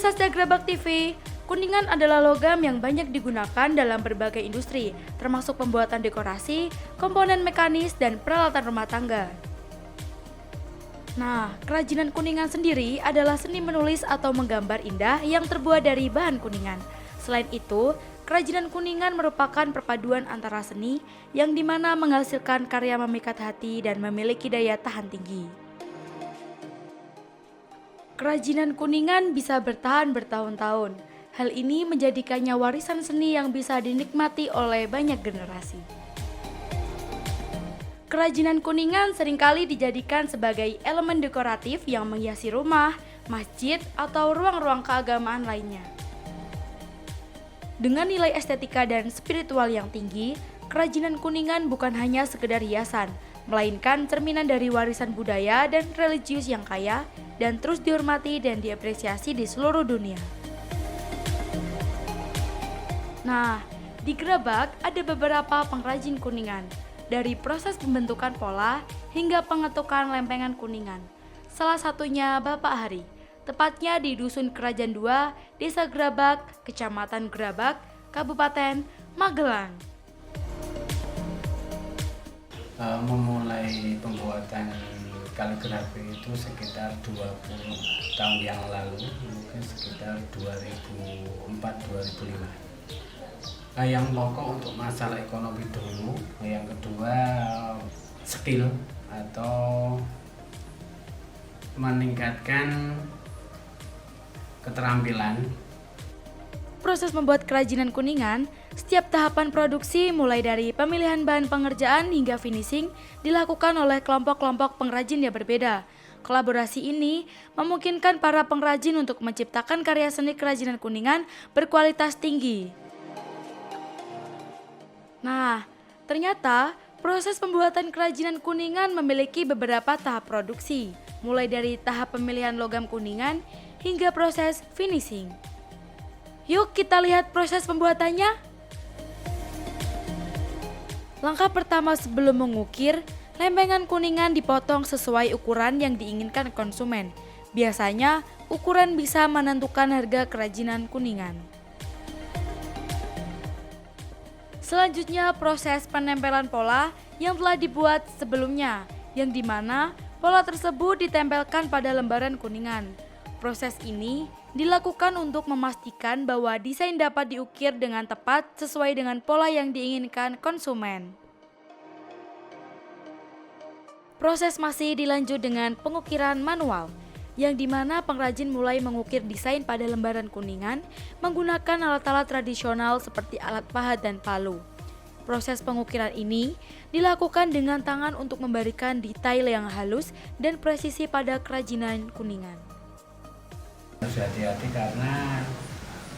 Pemirsa setia Gerabak TV, kuningan adalah logam yang banyak digunakan dalam berbagai industri, termasuk pembuatan dekorasi, komponen mekanis, dan peralatan rumah tangga. Nah, kerajinan kuningan sendiri adalah seni menulis atau menggambar indah yang terbuat dari bahan kuningan. Selain itu, kerajinan kuningan merupakan perpaduan antara seni yang dimana menghasilkan karya memikat hati dan memiliki daya tahan tinggi. Kerajinan kuningan bisa bertahan bertahun-tahun. Hal ini menjadikannya warisan seni yang bisa dinikmati oleh banyak generasi. Kerajinan kuningan seringkali dijadikan sebagai elemen dekoratif yang menghiasi rumah, masjid, atau ruang-ruang keagamaan lainnya. Dengan nilai estetika dan spiritual yang tinggi, kerajinan kuningan bukan hanya sekedar hiasan, melainkan cerminan dari warisan budaya dan religius yang kaya dan terus dihormati dan diapresiasi di seluruh dunia. Nah, di Gerabak ada beberapa pengrajin kuningan, dari proses pembentukan pola hingga pengetukan lempengan kuningan. Salah satunya Bapak Hari, tepatnya di Dusun Kerajaan 2, Desa Gerabak, Kecamatan Gerabak, Kabupaten Magelang. Memulai pembuatan kaligrafi itu sekitar 20 tahun yang lalu, mungkin sekitar 2004-2005. Yang pokok untuk masalah ekonomi dulu, yang kedua skill atau meningkatkan keterampilan. Proses membuat kerajinan kuningan, setiap tahapan produksi mulai dari pemilihan bahan pengerjaan hingga finishing dilakukan oleh kelompok-kelompok pengrajin yang berbeda. Kolaborasi ini memungkinkan para pengrajin untuk menciptakan karya seni kerajinan kuningan berkualitas tinggi. Nah, ternyata proses pembuatan kerajinan kuningan memiliki beberapa tahap produksi, mulai dari tahap pemilihan logam kuningan hingga proses finishing. Yuk kita lihat proses pembuatannya. Langkah pertama sebelum mengukir, lempengan kuningan dipotong sesuai ukuran yang diinginkan konsumen. Biasanya, ukuran bisa menentukan harga kerajinan kuningan. Selanjutnya, proses penempelan pola yang telah dibuat sebelumnya, yang dimana pola tersebut ditempelkan pada lembaran kuningan. Proses ini dilakukan untuk memastikan bahwa desain dapat diukir dengan tepat sesuai dengan pola yang diinginkan konsumen. Proses masih dilanjut dengan pengukiran manual, yang dimana pengrajin mulai mengukir desain pada lembaran kuningan menggunakan alat-alat tradisional seperti alat pahat dan palu. Proses pengukiran ini dilakukan dengan tangan untuk memberikan detail yang halus dan presisi pada kerajinan kuningan. Harus hati-hati karena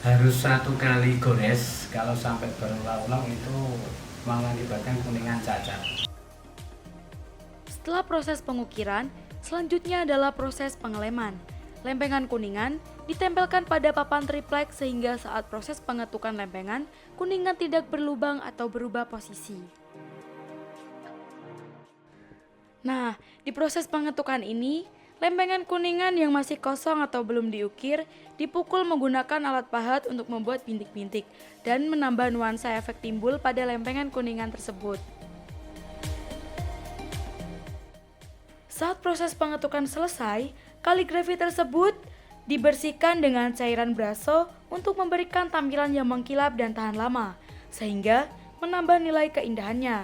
harus satu kali gores, kalau sampai berulang-ulang itu mengakibatkan kuningan cacat. Setelah proses pengukiran, selanjutnya adalah proses pengeleman. Lempengan kuningan ditempelkan pada papan triplek sehingga saat proses pengetukan lempengan, kuningan tidak berlubang atau berubah posisi. Nah, di proses pengetukan ini, lempengan kuningan yang masih kosong atau belum diukir dipukul menggunakan alat pahat untuk membuat bintik-bintik dan menambah nuansa efek timbul pada lempengan kuningan tersebut. Saat proses pengetukan selesai, kaligrafi tersebut dibersihkan dengan cairan braso untuk memberikan tampilan yang mengkilap dan tahan lama, sehingga menambah nilai keindahannya.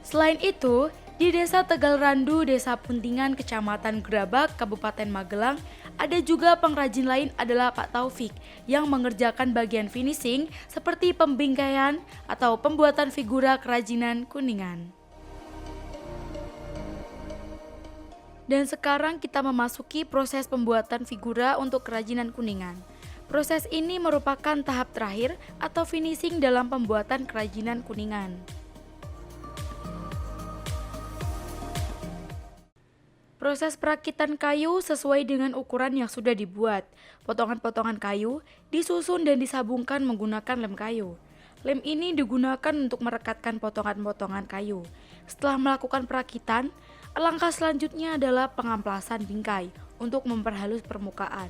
Selain itu, di Desa Tegal Randu, Desa Puntingan, Kecamatan Gerabak, Kabupaten Magelang, ada juga pengrajin lain adalah Pak Taufik yang mengerjakan bagian finishing seperti pembingkaian atau pembuatan figura kerajinan kuningan. Dan sekarang kita memasuki proses pembuatan figura untuk kerajinan kuningan. Proses ini merupakan tahap terakhir atau finishing dalam pembuatan kerajinan kuningan. Proses perakitan kayu sesuai dengan ukuran yang sudah dibuat. Potongan-potongan kayu disusun dan disambungkan menggunakan lem kayu. Lem ini digunakan untuk merekatkan potongan-potongan kayu. Setelah melakukan perakitan, langkah selanjutnya adalah pengamplasan bingkai. untuk memperhalus permukaan.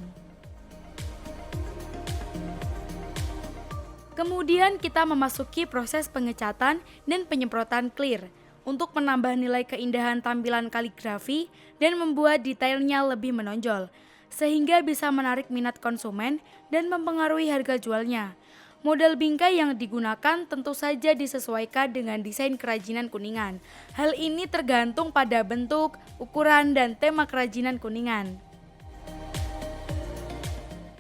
Kemudian kita memasuki proses pengecatan dan penyemprotan clear untuk menambah nilai keindahan tampilan kaligrafi dan membuat detailnya lebih menonjol, sehingga bisa menarik minat konsumen dan mempengaruhi harga jualnya. Model bingkai yang digunakan tentu saja disesuaikan dengan desain kerajinan Kuningan. Hal ini tergantung pada bentuk, ukuran, dan tema kerajinan Kuningan.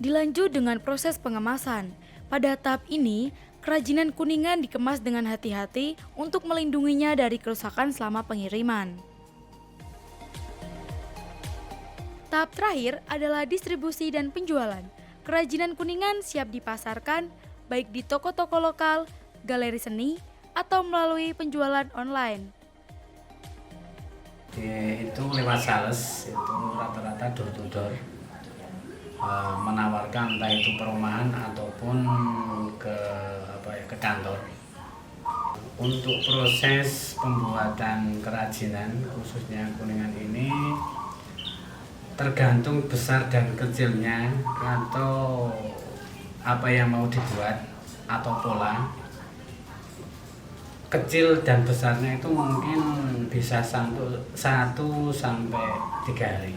Dilanjut dengan proses pengemasan. Pada tahap ini, kerajinan Kuningan dikemas dengan hati-hati untuk melindunginya dari kerusakan selama pengiriman. Tahap terakhir adalah distribusi dan penjualan. Kerajinan Kuningan siap dipasarkan baik di toko-toko lokal, galeri seni, atau melalui penjualan online. Itu lewat sales, itu rata-rata door to door. Menawarkan entah itu perumahan ataupun ke kantor. Untuk proses pembuatan kerajinan khususnya Kuningan ini tergantung besar dan kecilnya atau apa yang mau dibuat atau pola. Kecil dan besarnya itu mungkin bisa 1 sampai 3 hari.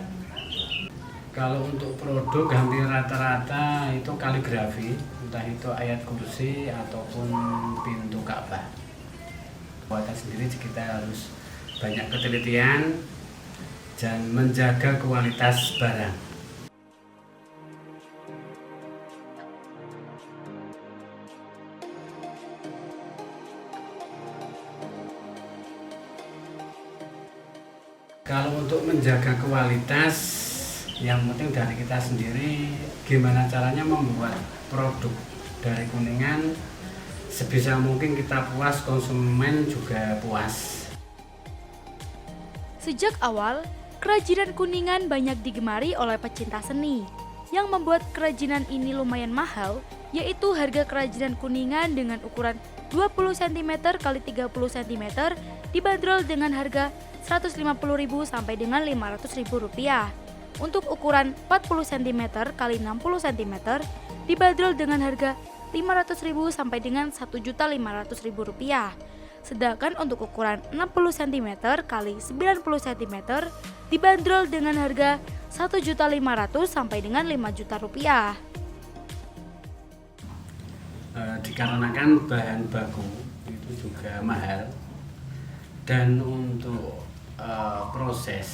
Kalau untuk produk hampir rata-rata itu kaligrafi, entah itu ayat kursi ataupun pintu Ka'bah. Buatan sendiri kita harus banyak ketelitian dan menjaga kualitas barang. Kalau untuk menjaga kualitas, yang penting dari kita sendiri gimana caranya membuat produk dari Kuningan sebisa mungkin kita puas, konsumen juga puas. Sejak awal, kerajinan Kuningan banyak digemari oleh pecinta seni. Yang membuat kerajinan ini lumayan mahal, yaitu harga kerajinan Kuningan dengan ukuran 20 cm x 30 cm dibanderol dengan harga Rp150.000 sampai dengan Rp500.000. Untuk ukuran 40 cm x 60 cm dibanderol dengan harga Rp500.000 sampai dengan Rp1.500.000. Sedangkan untuk ukuran 60 cm x 90 cm dibanderol dengan harga Rp1.500.000 sampai dengan Rp5.000.000. Dikarenakan bahan baku itu juga mahal dan untuk proses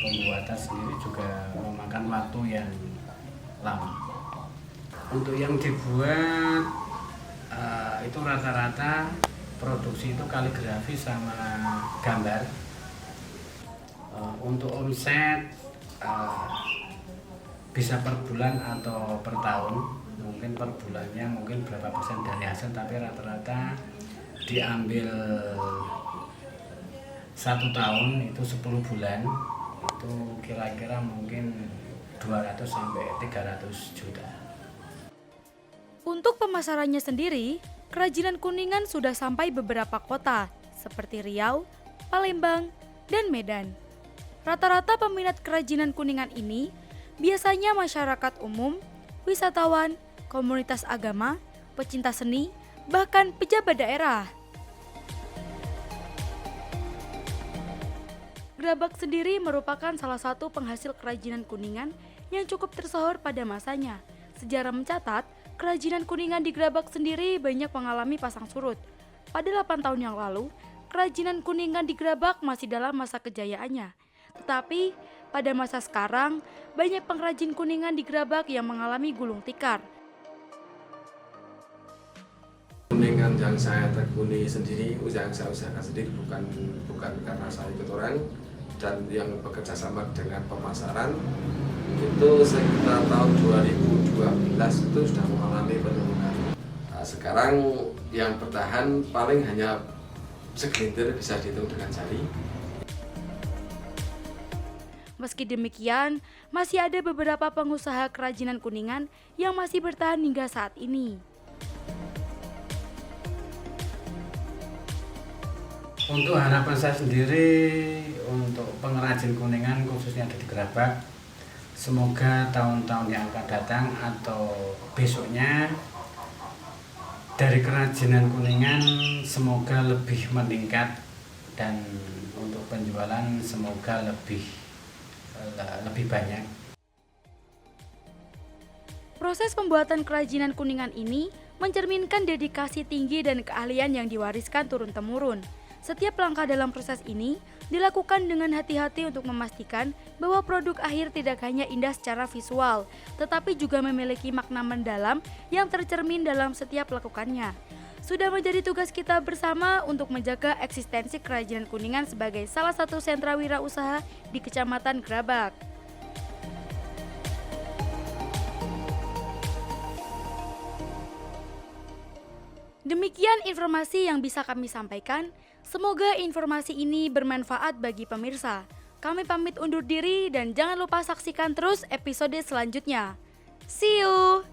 pembuatan sendiri juga memakan waktu yang lama. Untuk yang dibuat itu rata-rata produksi itu kaligrafi sama gambar. Untuk omset bisa per bulan atau per tahun, mungkin per bulannya mungkin berapa persen dari hasil, tapi rata-rata diambil 1 tahun itu 10 bulan itu kira-kira mungkin 200 sampai 300 juta. Untuk pemasarannya sendiri, kerajinan Kuningan sudah sampai beberapa kota seperti Riau, Palembang, dan Medan. Rata-rata peminat kerajinan Kuningan ini biasanya masyarakat umum, wisatawan, komunitas agama, pecinta seni, bahkan pejabat daerah. Gerabak sendiri merupakan salah satu penghasil kerajinan Kuningan yang cukup tersohor pada masanya. Sejarah mencatat, kerajinan Kuningan di Gerabak sendiri banyak mengalami pasang surut. Pada 8 tahun yang lalu, kerajinan Kuningan di Gerabak masih dalam masa kejayaannya. Tetapi, pada masa sekarang, banyak pengrajin Kuningan di Gerabak yang mengalami gulung tikar. Kuningan yang saya tekuni sendiri, yang saya usahakan sendiri bukan karena saya ikut orang, dan yang bekerja sama dengan pemasaran itu sekitar tahun 2012 itu sudah mengalami penurunan. Nah, sekarang yang bertahan paling hanya segelintir, bisa dihitung dengan jari. Meski demikian, masih ada beberapa pengusaha kerajinan Kuningan yang masih bertahan hingga saat ini. Untuk harapan saya sendiri untuk pengrajin Kuningan khususnya ada di Gerabak, Semoga tahun-tahun yang akan datang atau besoknya dari kerajinan Kuningan semoga lebih meningkat dan untuk penjualan semoga lebih banyak. Proses pembuatan kerajinan Kuningan ini mencerminkan dedikasi tinggi dan keahlian yang diwariskan turun-temurun. Setiap langkah dalam proses ini dilakukan dengan hati-hati untuk memastikan bahwa produk akhir tidak hanya indah secara visual, tetapi juga memiliki makna mendalam yang tercermin dalam setiap lakukannya. Sudah menjadi tugas kita bersama untuk menjaga eksistensi kerajinan Kuningan sebagai salah satu sentra wirausaha di Kecamatan Grabak. Demikian informasi yang bisa kami sampaikan. Semoga informasi ini bermanfaat bagi pemirsa. Kami pamit undur diri dan jangan lupa saksikan terus episode selanjutnya. See you!